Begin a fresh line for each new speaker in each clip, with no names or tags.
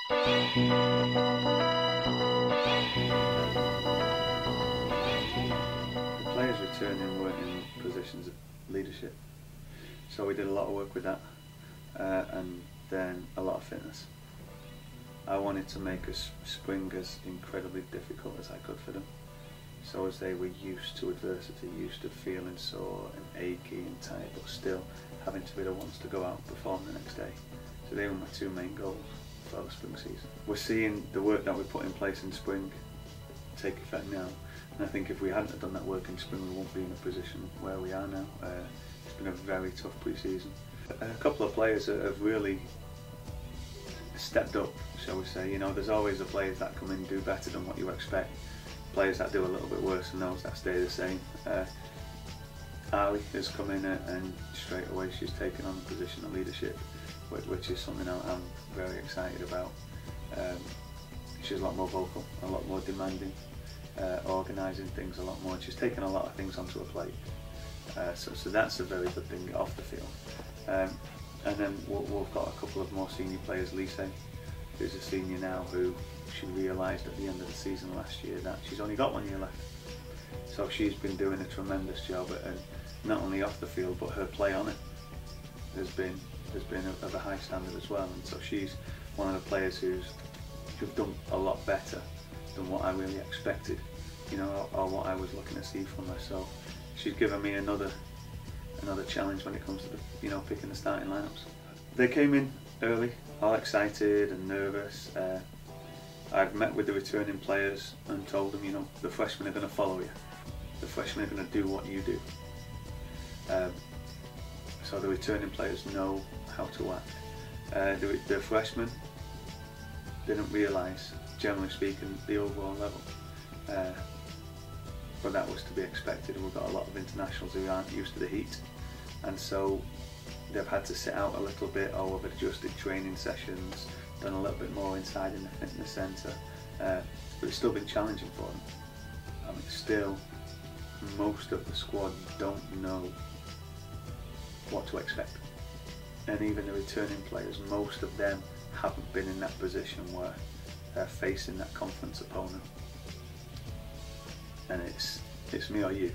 The players returning weren't in positions of leadership, so we did a lot of work with that, and then a lot of fitness. I wanted to make spring as incredibly difficult as I could for them, so as they were used to adversity, used to feeling sore and achy and tired, but still having to be the ones to go out and perform the next day. So they were my two main goals for the spring season. We're seeing the work that we put in place in spring take effect now, and I think if we hadn't have done that work in spring, we won't be in a position where we are now. It's been a very tough pre-season. A couple of players have really stepped up, shall we say. You know, there's always the players that come in and do better than what you expect, players that do a little bit worse and those that stay the same. Ali has come in and straight away she's taken on the position of leadership, which is something I'm very excited about. She's a lot more vocal, a lot more demanding, organising things a lot more, and she's taken a lot of things onto her plate. So that's a very good thing off the field. And then we've got a couple of more senior players. Lise, who's a senior now, who she realised at the end of the season last year that she's only got 1 year left. So she's been doing a tremendous job, and not only off the field, but her play on it has been of a high standard as well. And so she's one of the players who've done a lot better than what I really expected, you know, or what I was looking to see from her. So she's given me another challenge when it comes to picking the starting lineups. They came in early, all excited and nervous. I've met with the returning players and told them, you know, the freshmen are going to follow you. The freshmen are going to do what you do. So the returning players know how to act. The freshmen didn't realise, generally speaking, the overall level. But that was to be expected, and we've got a lot of internationals who aren't used to the heat, and so they've had to sit out a little bit, or we've adjusted training sessions, done a little bit more inside in the fitness centre, but it's still been challenging for them. I mean, still, most of the squad don't know what to expect, and even the returning players, most of them haven't been in that position where they're facing that conference opponent, and it's me or you.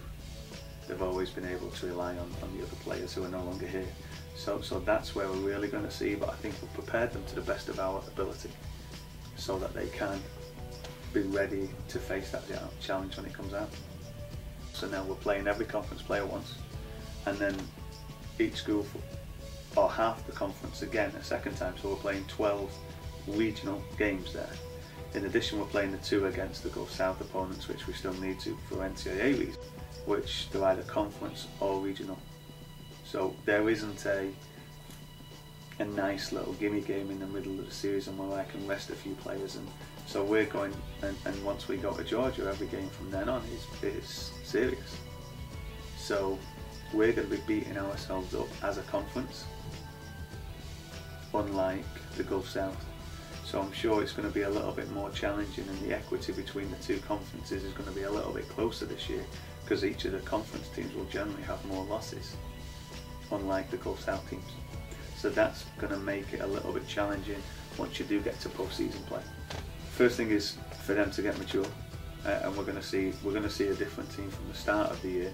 They've always been able to rely on the other players who are no longer here. So that's where we're really going to see, but I think we've prepared them to the best of our ability so that they can be ready to face that challenge when it comes out. So now we're playing every conference player once, and then each school, or half the conference again a second time, so we're playing 12 regional games there. In addition, we're playing the 2 against the Gulf South opponents, which we still need to for NCAA reasons, which they're either conference or regional. So there isn't a nice little gimme game in the middle of the season where I can rest a few players, and so we're going, and once we go to Georgia, every game from then on is serious. So we're going to be beating ourselves up as a conference, unlike the Gulf South. So I'm sure it's going to be a little bit more challenging, and the equity between the two conferences is going to be a little bit closer this year, because each of the conference teams will generally have more losses, unlike the Gulf South teams. So that's going to make it a little bit challenging once you do get to post-season play. First thing is for them to get mature, and we're going to see a different team from the start of the year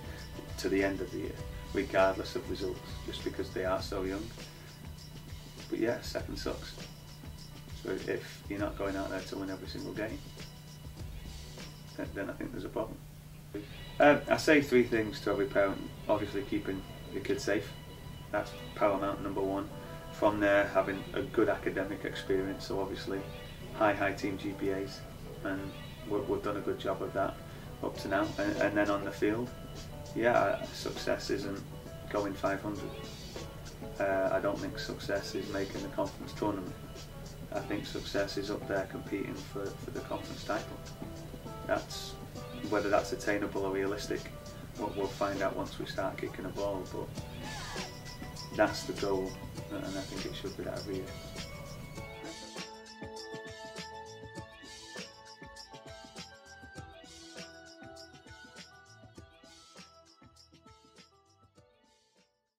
to the end of the year, regardless of results, just because they are so young. But yeah, second sucks. So if you're not going out there to win every single game, then I think there's a problem. I say 3 things to every parent. Obviously, keeping your kids safe. That's paramount, number 1. From there, having a good academic experience. So obviously, high team GPAs, and we've done a good job of that up to now. And then on the field, yeah, success isn't going 500. I don't think success is making the conference tournament. I think success is up there competing for the conference title. That's whether that's attainable or realistic, we'll find out once we start kicking a ball, but that's the goal, and I think it should be that every year.